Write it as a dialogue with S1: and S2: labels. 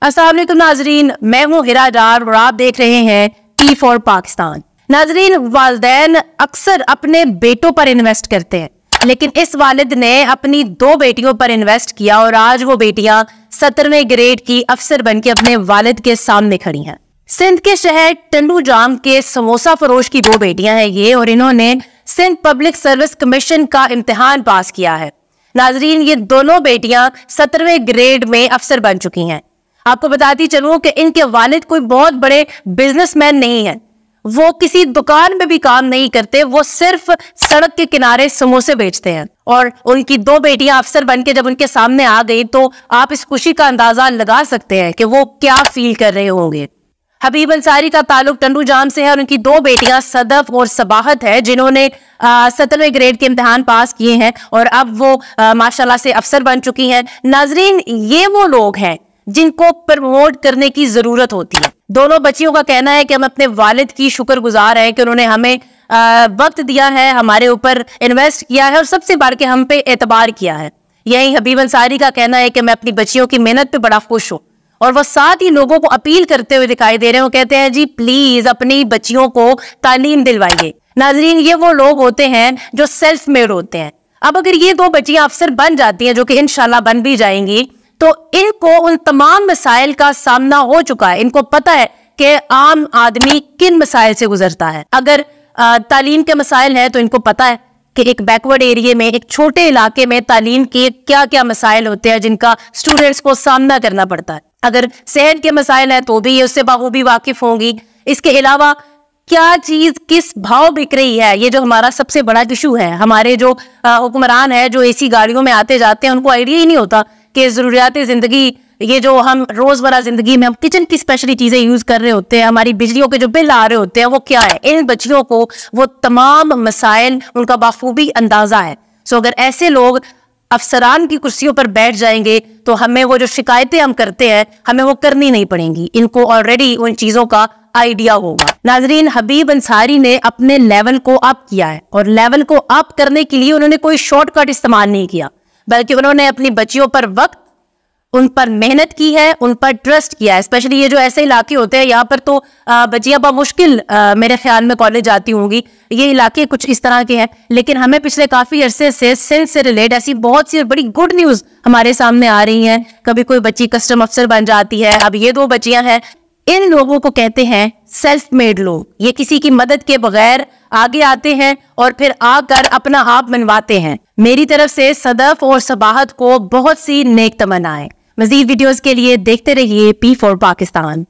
S1: अस्सलाम वालेकुम नाजरीन, मैं हूँ हिरा डार और आप देख रहे हैं पी फॉर पाकिस्तान। नाजरीन, वालिदैन अक्सर अपने बेटों पर इन्वेस्ट करते हैं, लेकिन इस वालिद ने अपनी 2 बेटियों पर इन्वेस्ट किया और आज वो बेटियां 17वें ग्रेड की अफसर बनके अपने वालिद के सामने खड़ी हैं। सिंध के शहर टंडू जाम के समोसा फरोश की 2 बेटियां हैं ये, और इन्होंने सिंध पब्लिक सर्विस कमीशन का इम्तिहान पास किया है। नाजरीन, ये दोनों बेटियां 17वें ग्रेड में अफसर बन चुकी हैं। आपको बताती चलूं कि इनके वालिद कोई बहुत बड़े बिजनेसमैन नहीं है, वो किसी दुकान में भी काम नहीं करते, वो सिर्फ सड़क के किनारे समोसे बेचते हैं। और उनकी 2 बेटियां अफसर बनके जब उनके सामने आ गई तो आप इस खुशी का अंदाजा लगा सकते हैं कि वो क्या फील कर रहे होंगे। हबीब अंसारी का ताल्लुक टंडू जाम से है और उनकी 2 बेटियां सदफ और सबाहत है, जिन्होंने 17वें ग्रेड के इम्तिहान पास किए हैं और अब वो माशाल्लाह से अफसर बन चुकी हैं। नाजरीन, ये वो लोग हैं जिनको प्रमोट करने की जरूरत होती है। दोनों बच्चियों का कहना है कि हम अपने वालिद की शुक्रगुजार हैं कि उन्होंने हमें वक्त दिया है, हमारे ऊपर इन्वेस्ट किया है और सबसे बढ़ के हम पे एतबार किया है। यही हबीब अंसारी का कहना है कि मैं अपनी बच्चियों की मेहनत पे बड़ा खुश हूँ और वो साथ ही लोगों को अपील करते हुए दिखाई दे रहे हैं। वो कहते हैं जी प्लीज अपनी बच्चियों को तालीम दिलवाइए। नाजरीन, ये वो लोग होते हैं जो सेल्फ मेड होते हैं। अब अगर ये 2 बच्चियां अफसर बन जाती हैं, जो कि इंशाल्लाह बन भी जाएंगी, तो इनको उन तमाम मसाइल का सामना हो चुका है। इनको पता है कि आम आदमी किन मसाइल से गुजरता है। अगर तालीम के मसाइल हैं तो इनको पता है कि एक बैकवर्ड एरिया में, एक छोटे इलाके में तालीम के क्या क्या मसाइल होते हैं जिनका स्टूडेंट्स को सामना करना पड़ता है। अगर सेहत के मसाइल हैं तो भी ये उससे बाखूबी वाकिफ होंगी। इसके अलावा क्या चीज किस भाव बिक रही है, ये जो हमारा सबसे बड़ा इशू है। हमारे जो हुक्मरान है, जो एसी गाड़ियों में आते जाते हैं, उनको आइडिया ही नहीं होता कि जरूरियात जिंदगी, ये जो हम रोजमर्रा जिंदगी में हम किचन की स्पेशली चीजें यूज कर रहे होते हैं, हमारी बिजलियों के जो बिल आ रहे होते हैं, वो क्या है। इन बच्चियों को वो तमाम मसाइल उनका बाखूबी अंदाजा है। सो अगर ऐसे लोग अफसरान की कुर्सियों पर बैठ जाएंगे तो हमें वो जो शिकायतें हम करते हैं, हमें वो करनी नहीं पड़ेंगी। इनको ऑलरेडी उन चीजों का आइडिया होगा। नाजरीन, हबीब अंसारी ने अपने लेवल को अप किया है और लेवल को अप करने के लिए उन्होंने कोई शॉर्टकट इस्तेमाल नहीं किया, बल्कि उन्होंने अपनी बच्चियों पर वक्त, उन पर मेहनत की है, उन पर ट्रस्ट किया है। स्पेशली ये जो ऐसे इलाके होते हैं, यहाँ पर तो बच्चियां बामुश्किल मेरे ख्याल में कॉलेज आती होंगी। ये इलाके कुछ इस तरह के हैं, लेकिन हमें पिछले काफी अरसे से सिंध से रिलेट ऐसी बहुत सी बड़ी गुड न्यूज हमारे सामने आ रही हैं। कभी कोई बच्ची कस्टम अफसर बन जाती है, अब ये 2 बच्चियां हैं। इन लोगों को कहते हैं सेल्फ मेड लोग। ये किसी की मदद के बगैर आगे आते हैं और फिर आकर अपना आप मनवाते हैं। मेरी तरफ से सदफ और सबाहत को बहुत सी नेक तमन्नाएं। मजीद वीडियोस के लिए देखते रहिए पी फॉर पाकिस्तान।